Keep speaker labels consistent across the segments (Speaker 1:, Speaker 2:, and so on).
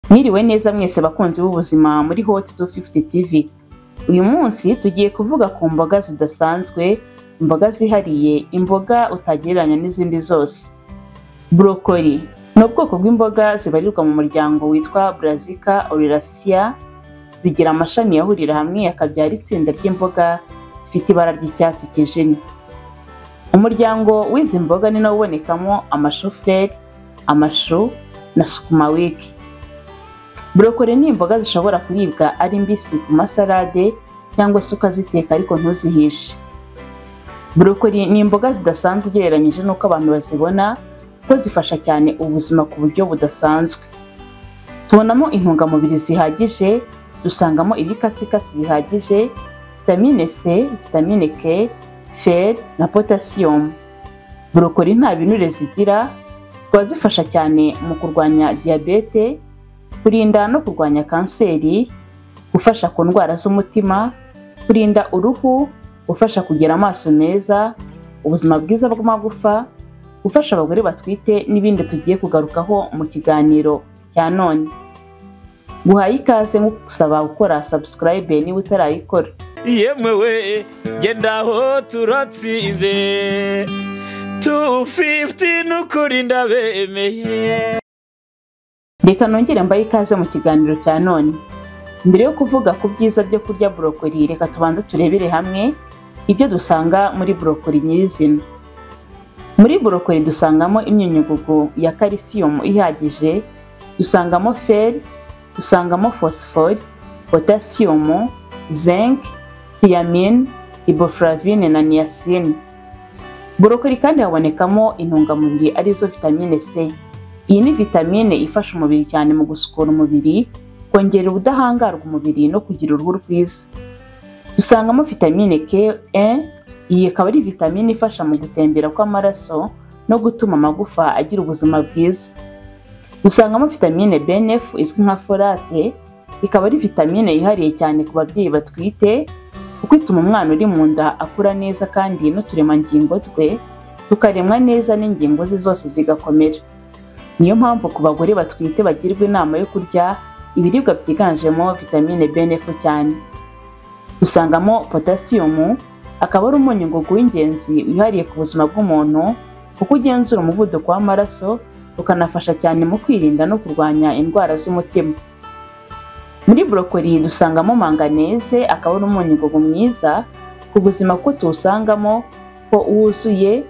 Speaker 1: Mwiriwe neza mwese bakunzi b'ubuzima muri Hot 250 TV. Uyu munsi tugiye kuvuga ku mboga zidasanzwe, imboga zihariye, imboga utagereranya n'izindi zose. Broccoli ni ubwoko bw'imboga zibarirwa mu muryango witwa Brassica oleracea, zigira amashami yahurira hamwe akabyara itsinda ry'imboga zifite ibara ry'icyatsi kijimye. Umuryango w'izi mboga ni nawo ubonekamo amashufreri, amashu na sukuma wiki. Broccoli ni imboga zishobora kuribwa ari mbisi ku masalade cyangwa se ukaziteka ariko ntuzihishe. Broccoli ni imboga zidasanzwe ugereranyije n'uko abantu bazibona, ko zifasha cyane ubuzima ku buryo budasanzwe. Tubonamo intungamubiri zihagije, dusangamo ibikatsikatsi bihagije, vitamine C, vitamine K, fer na potassium. Broccoli nta binure zigira, zikaba zifasha cyane mu kurwanya diabete, kurinda no kurwanya kanseri, gufasha ku ndwara z'umutima, kurinda uruhu, gufasha kugira amaso meza, ubuzima bwiza bw'amagufa, gufasha abagore batwite n'ibindi tugiye kugarukaho mu kiganiro cya none. Guhaye ikaze nko gusaba gukora subscribe niba utarayikora.
Speaker 2: Yemwe genda ho turatsinze 250 n'ukuri ndabemeye.
Speaker 1: Reka nongere mbaye ikaze mu kiganiro cya none. Mbere yo kuvuga ku byiza byo kurya broccoli, reka tubanze turebere hamwe ibyo dusanga muri broccoli nyirizina. Muri broccoli dusangamo imyunyungugu ya calcium ihagije, dusangamo fer, dusangamo phosphore, potassium, zinc, thiamine, riboflavine na niacin. Broccoli kandi habonekamo intungamubiri arizo vitamine C. Iyi ni vitamine ifasha umubiri cyane mu gusukura umubiri, kongera ubudahangarwa umubiri no kugira uruhu rwiza. Dusangamo vitamine K1, iyi akaba ari vitamine ifasha mu gutembera kw'amaraso no gutuma amagufa agira ubuzima bwiza. Dusangamo vitamine B9 izwi nka folate, ikaba ari vitamine yihariye cyane ku babyeyi batwite, kuko ituma umwana uri mu nda akura neza kandi n'uturemangingo twe tukaremwa neza n'ingingo ze zose zigakomera. Niyo mpamvu ku bagore batwite bagirwa inama yo kurya ibiribwa byiganjemo vitamine B9 cyane. Dusangamo potassium, akaba ari umunyungugu w'ingenzi wihariye ku buzima bw'umuntu, kuko ugenzura umuvuduko w'amaraso, ukanafasha cyane mu kwirinda no kurwanya indwara z'umutima. Muri broccoli dusangamo manganese, akaba ari umunyungugu mwiza ku buzima kuko tuwusangamo ko wuzuye.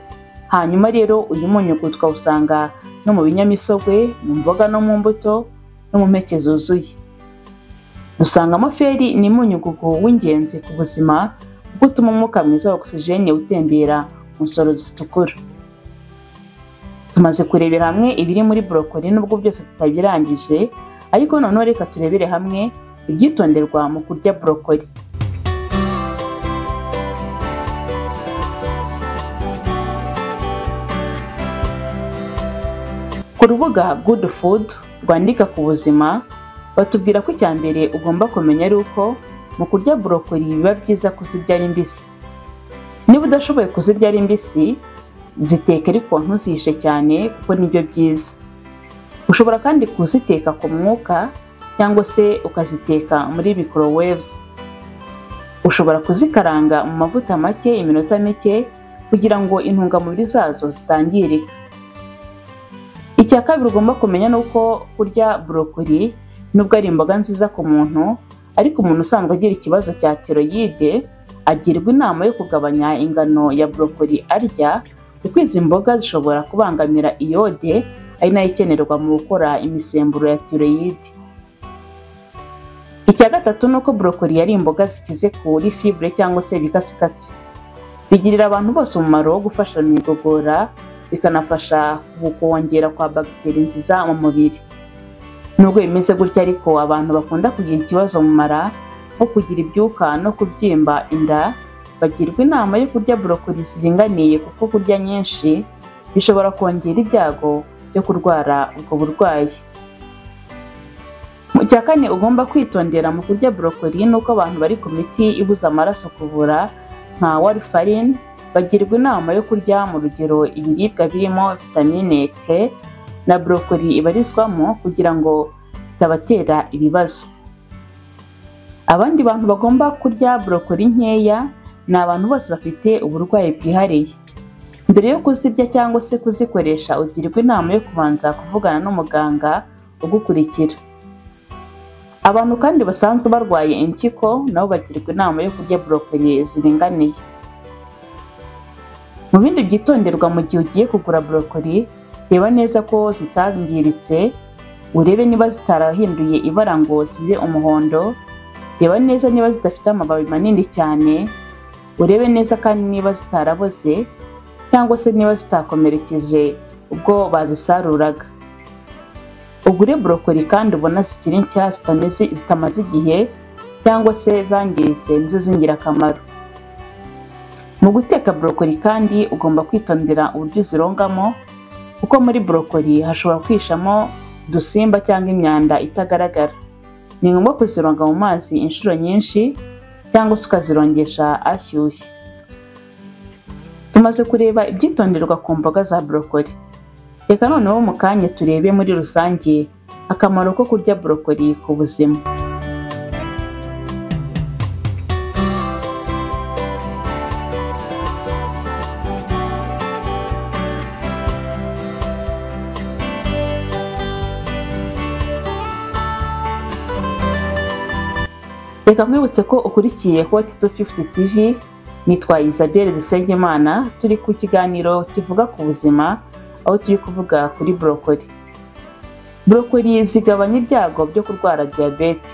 Speaker 1: Hanyuma rero uyu munyungugu twawusanga no mu binyamisogwe, mu mboga no mu mbuto no mu mpeke zuzuye. Dusangamo feri, ni umunyungugu w'ingenzi ku buzima kuko utuma umwuka mwiza wa oxygene utembera mu nsoro zitukura. Tumaze kurebera hamwe ibiri muri broccoli nubwo byose tutabirangije, ariko noneho reka turebere hamwe ibyitonderwa mu kurya broccoli. Ku rubuga Good Food rwandika ku buzima, batubwira ko icya mbere ugomba kumenya ari uko mu kurya broccoli biba byiza kuzirya ari mbisi. Niba udashoboye kuzirya ari mbisi, ziteke ariko ntuzihishe cyane kuko nibyo byiza. Ushobora kandi kuziteka ku mwuka cyangwa se ukaziteka muri microwaves. Ushobora kuzikaranga mu mavuta make iminota mike kugira ngo intungamubiri zazo zitangirika. Icya kabiri ugomba kumenya nuko kurya broccoli nubwo ari imboga nziza ku muntu, ariko umuntu usanzwe agira ikibazo cya tiroyide agirwa inama yo kugabanya ingano ya broccoli arya, kuko izi mboga zishobora kubangamira iyode ari nayo ikenerwa mu gukora imisemburo ya tiroyide. Icya gatatu nuko broccoli ari imboga zikize kuri fibre cyangwa se ibikatsikatsi. Bigirira abantu bose umumaro wo gufasha mu igogora, bikanafasha kongera kwa bagiteri nziza mu mubiri. Nubwo bimeze gutya ariko abantu bakunda kugira ikibazo mu mara nko kugira ibyuka no kubyimba inda, bagirwa inama yo kurya broccoli ziringaniye kuko kurya nyinshi bishobora kongera ibyago byo kurwara ubwo burwayi. Mu cya kane ugomba kwitondera mu kurya broccoli nuko abantu bari ku miti ibuza amaraso kuvura nka warfarin bagirwa inama yo kurya mu rugero ibiribwa birimo vitamine K na broccoli ibarizwamo kugira ngo bitabatera ibibazo. Abandi bantu bagomba kurya brokoli nkeya ni abantu bose bafite uburwayi bwihariye. Mbere yo kuzirya cyangwa se kuzikoresha ugirwa inama yo kubanza kuvugana n'umuganga ugukurikira. Abantu kandi basanzwe barwaye impyiko nabo bagirwa inama yo kurya brokoli ziringaniye. Mu bindi byitonderwa mu gihe ugiye kugura brokoli, reba neza ko zitangiritse, urebe niba zitarahinduye ibara ngo zibe umuhondo, reba neza niba zidafite amababi manini cyane, urebe neza kandi niba zitaraboze cyangwa se niba zitakomerekeje ubwo bazisaruraga. Ugure brokoli kandi ubona zikiri nshya zitamaze igihe cyangwa se zangiritse nizo z'ingirakamaro. Mu guteka brokoli kandi ugomba kwitondera uburyo uzirongamo, kuko muri brokoli hashobora kwishamo udusimba cyangwa imyanda itagaragara. Ni ngombwa kuzironga mu mazi inshuro nyinshi cyangwa se ukazirongesha ashyushye. Tumaze kureba ibyitonderwa ku mboga za brokoli. Reka noneho mu kanya turebe muri rusange akamaro ko kurya brokoli ku buzima. Reka mwibutse ko ukurikiye Hot 250 TV, nitwa Isabelle Dusengimana, turi ku kiganiro kivuga ku buzima, aho turi kuvuga kuri brokoli. Brokoli zigabanya ibyago byo kurwara diabete.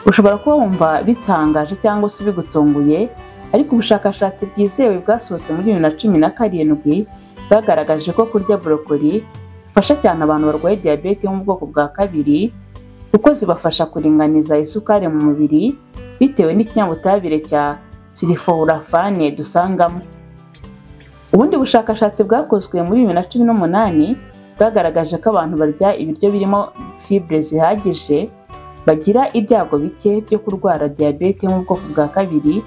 Speaker 1: Ushobora kuba wumva bitangaje cyangwa se bigutunguye, ariko ubushakashatsi bwizewe bwasohotse muri 2017 bwagaragaje ko kurya brokoli bifasha cyane abantu barwaye diabete yo mu bwoko bwa kabiri, kuko zibafasha kuringaniza isukari mu mubiri bitewe n'ikinyabutabire cya sulforafane dusangamo. Ubundi bushakashatsi bwakozwe muri 2018 bwagaragaje ko abantu barya ibiryo birimo fibre zihagije bagira ibyago bike byo kurwara diabete yo mu bwoko bwa kabiri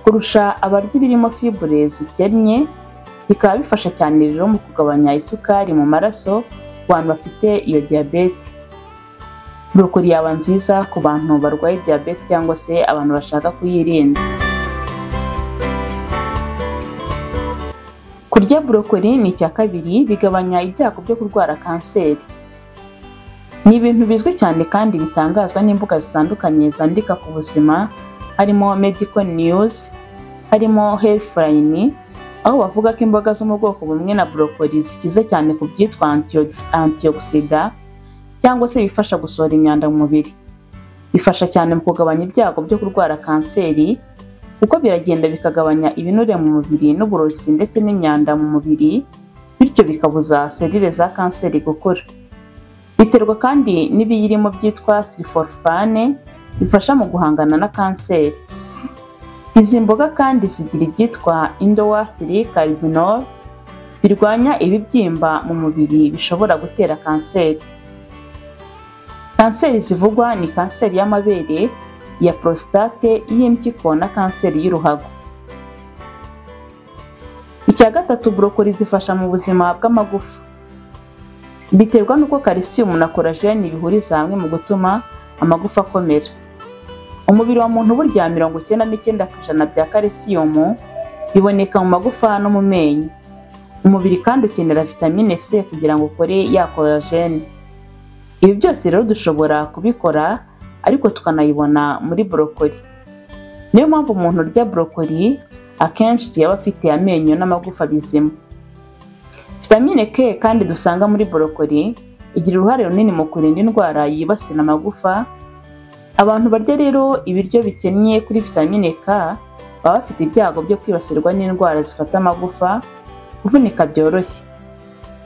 Speaker 1: kurusha abarya ibirimo fibre zikennye. Bikaba bifasha cyane rero mu kugabanya isukari mu maraso ku bantu bafite iyo diabete. Brokoli yaba nziza ku bantu barwaye diabete cyangwa se abantu bashaka kuyirinda. Kurya brokoli ni icya kabiri bigabanya ibyago byo kurwara kanseri. Ni ibintu bizwi cyane kandi bitangazwa n'imbuga zitandukanye zandika ku buzima, harimo Medical News, harimo Healthline, aho bavuga ko imboga zo mu bwoko bumwe na brokoli zikize cyane ku byitwa antioxidant cyangwa se bifasha gusohora imyanda mu mubiri. Bifasha cyane mu kugabanya ibyago byo kurwara kanseri, kuko biragenda bikagabanya ibinure mu mubiri n'uburozi ndetse n'imyanda mu mubiri, bityo bikabuza selile za kanseri gukura. Biterwa kandi n'ibiyirimo byitwa sulforafane bifasha mu guhangana na kanseri. Izi mboga kandi zigira ibyitwa indwara carbinol birwanya ibibyimba mu mubiri bishobora gutera kanseri. Kanseri zivugwa ni kanseri y'amabere, ya prostate, iy'impyiko na kanseri y'uruhago. Icya gatatu, brokoli zifasha mu buzima bw'amagufa. Biterwa n'uko calcium na collagen bihuriza hamwe mu gutuma amagufa akomera. Umubiri wa muntu burya 99% bya calcium biboneka mu magufa no mu menyo. Umubiri kandi ukenera vitamine C kugira ngo ukore ya collagen. Ibi byose rero dushobora kubikora, ariko tukanayibona muri brokoli. Niyo mpamvu umuntu urya brokoli akenshi yaba afite amenyo n'amagufa bizima. Vitamine K kandi dusanga muri brokoli igira uruhare runini mu kurinda indwara yibasira amagufa. Abantu barya rero ibiryo bikennye kuri vitamine K baba bafite ibyago byo kwibasirwa n'indwara zifata amagufa, kuvunika byoroshye.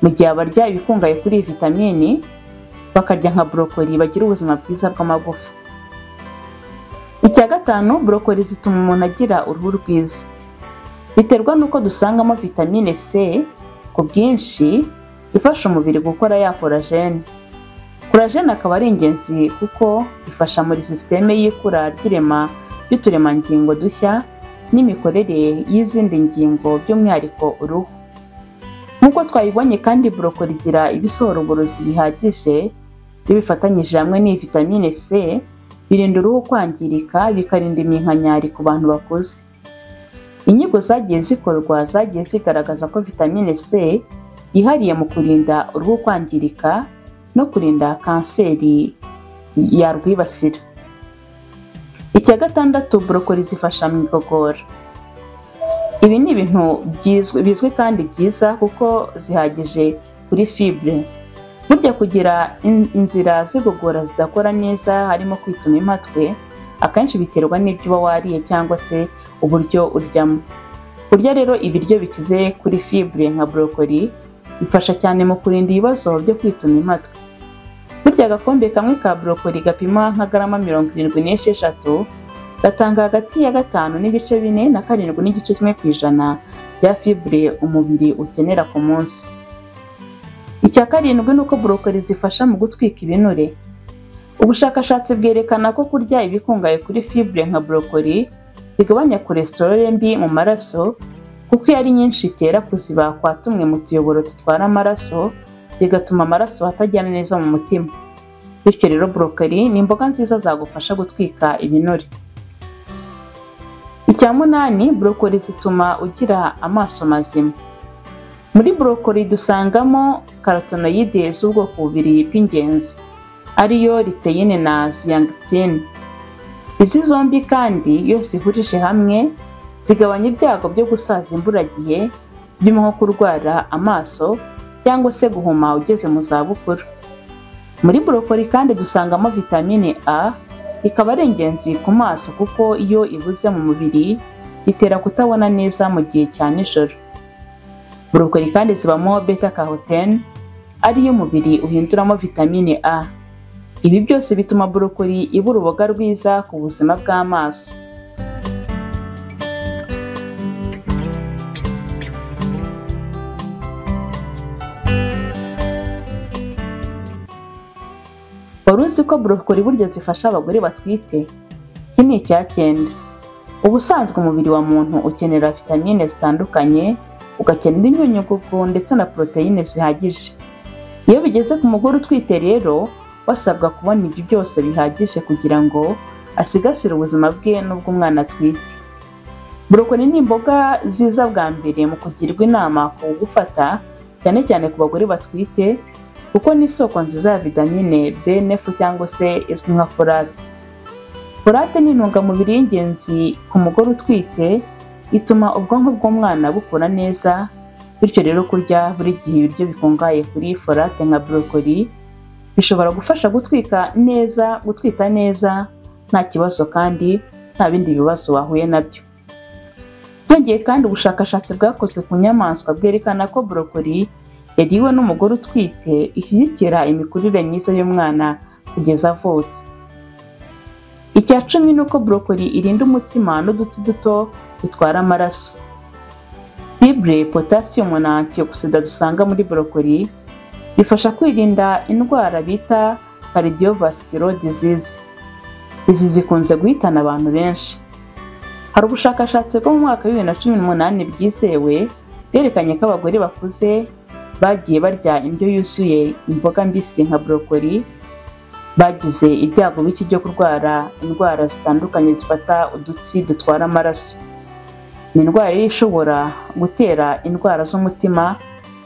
Speaker 1: Mu gihe abarya ibikungahaye kuri iyi vitamini bakarya nka brokoli bagira ubuzima bwiza bw'amagufa. Icya gatanu, brokoli zituma umuntu agira uruhu rwiza. Biterwa n'uko dusangamo vitamine C ku bwinshi ifasha umubiri gukora ya collagen. Collagen akaba ari ingenzi kuko ifasha muri systeme y'ikura ry'uturemangingo dushya n'imikorere y'izindi ngingo by'umwihariko uruhu. Nk'uko twayibonye kandi brokoli igira ibisohora uburozi bihagije iyo bifatanyije hamwe ni vitamine C birinda uruhu kwangirika bikarinda iminkanyari ku bantu bakuze. Inyigo zagiye zikorwa zagiye zigaragaza ko vitamine C yihariye mu kurinda uruhu kwangirika no kurinda kanseri yarwibasira. Icya gatandatu, brokoli zifasha mu igogora. Ibi ni ibintu bizwi kandi byiza kuko zihagije kuri fibre. Burya kugira inzira z'igogora zidakora neza harimo kwituma impatwe, akenshi biterwa n'ibyo uba wariye cyangwa se uburyo uryamo. Kurya rero ibiryo bikize kuri fibre nka brokoli bifasha cyane mu kurinda ibibazo byo kwituma impatwe. Burya agakombe kamwe ka brokoli gapima nka grama 76 gatanga hagati ya 5.4 na 7.1% bya fibre umubiri ukenera ku munsi. Icya karindwi nuko brokoli zifasha mu gutwika ibinure. Ubushakashatsi bwerekana ko kurya ibikungaye kuri fibre nka brokoli bigabanya cholesterol mbi mu maraso kuko iyo ari nyinshi itera kuziba kwa tumwe mu tuyoboro tutwara amaraso bigatuma amaraso atajyana neza mu mutima. Bityo rero brokoli ni imboga nziza zagufasha gutwika ibinure. Icya munani, brokoli zituma ugira amaso mazima. Muri brokoli dusangamo carotenoides z'ubwoko bubiri bw'ingenzi ariyo luteine na zeaxanthin. Izi zombi kandi iyo zihurije hamwe zigabanya ibyago byo gusaza imburagihe birimo nko kurwara amaso cyangwa se guhuma ugeze mu zabukuru. Muri brokoli kandi dusangamo vitamine A ikaba ari ingenzi ku maso kuko iyo ibuze mu mubiri bitera kutabona neza mu gihe cya nijoro. Brokoli kandi zibamo beta carotene ariyo umubiri uhinduramo vitamine A. Ibi byose bituma brokoli iba uruboga rwiza ku buzima bw'amaso. Wari uzi ko brokoli burya zifasha abagore batwite? Iki ni icya 9. Ubusanzwe umubiri wa muntu ukenera vitamine zitandukanye, ugakenera imyunyungugu ndetse na proteine zihagije. Iyo bigeze ku mugore utwite rero wasabwa kubona ibyo byose bihagije kugira ngo asigasire ubuzima bwe n'ubw'umwana atwite. Brokoli ni imboga ziza bwa mbere mu kugirwa inama ku gufata cyane cyane ku bagore batwite kuko ni isoko nziza ya vitamine B9 cyangwa se izwi nka folate. Folate ni intungamubiri y'ingenzi ku mugore utwite ituma ubwonko bw'umwana bukura neza. Bityo rero kurya buri gihe ibiryo bikungaye kuri folate nka brokoli bishobora gufasha gutwita neza nta kibazo kandi nta bindi bibazo wahuye nabyo. Byongeye kandi ubushakashatsi bwakozwe ku nyamaswa bwerekana ko brokoli yariwe n'umugore utwite ishyigikira imikurire myiza y'umwana kugeza avutse. Icya 10 nuko brokoli irinda umutima n'udutsi duto dutwara amaraso. Fibre, potassium na antioxidant dusanga muri brokoli bifasha kwirinda indwara bita cardiovascular disease. Izi zikunze guhitana abantu benshi. Hari ubushakashatsi bwo mu mwaka wa 2018 bwizewe bwerekanye ko abagore bakuze bagiye barya indyo yuzuye imboga mbisi nka brokoli bagize ibyago biki byo kurwara indwara zitandukanye zifata udutsi dutwara amaraso. Ni indwara ishobora gutera indwara z'umutima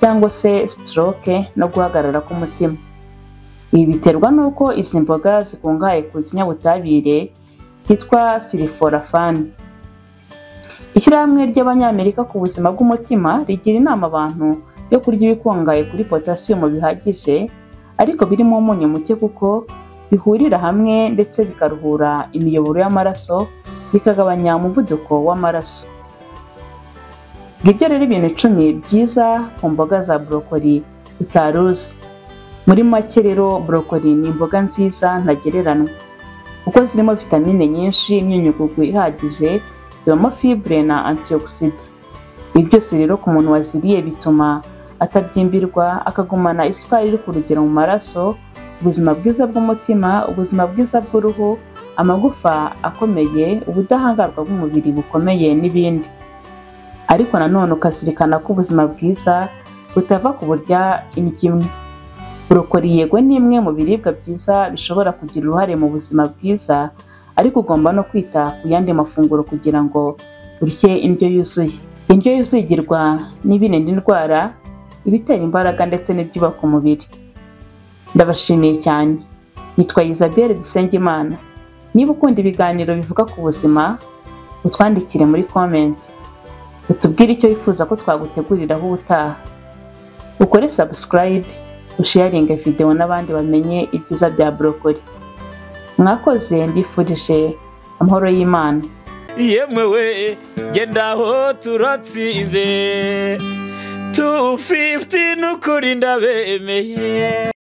Speaker 1: cyangwa se stroke no guhagarara k'umutima. Ibi biterwa nuko izi mboga zikungaye ku kinyabutabire cyitwa sulforafane. Ishyirahamwe ry'Abanyamerika ku buzima bw'umutima rigira inama abantu yo kurya ibikungaye kuri potassium bihagije ariko birimo umunyu muke kuko bihurira hamwe ndetse bikaruhura imiyoboro y'amaraso bikagabanya umuvuduko w'amaraso. Ngibyo rero ibintu 10 byiza ku mboga za brokoli utaruzi. Muri make rero brokoli ni imboga nziza ntagereranywa kuko zirimo vitamine nyinshi, imyunyungugu ihagije, zibamo fibre na antioxidant. Ibi byose rero ku muntu waziriye bituma atabyimbirwa akagumana isukari iri ku rugero mu maraso, ubuzima bwiza bw'umutima, ubuzima bwiza bw'uruhu, amagufa akomeye, ubudahangarwa bw'umubiri bukomeye n'ibindi. Ariko nanone ukazirikana ko ubuzima bwiza butava ku burya indyo imwe. Brokoli yego ni imwe mu biribwa byiza bishobora kugira uruhare mu buzima bwiza, ariko ugomba no kwita ku yandi mafunguro kugira ngo urye indyo yuzuye. Indyo yuzuye igirwa n'ibirinda indwara, ibitera imbaraga ndetse n'ibyubaka umubiri. Ndabashimiye cyane. Nitwa Isabelle Dusengimana. Niba ukunda ibiganiro bivuga ku buzima, utwandikire muri comment. Utubwire icyo wifuza ko twaguteguriraho ubutaha. Ukore subscribe, usharinge video n'abandi bamenye ibyiza bya brokoli. Mwakoze, mbifurije amahoro y'Imana.
Speaker 2: Yemwe we genda aho turatsinze 250 n'ukuri ndabemeye.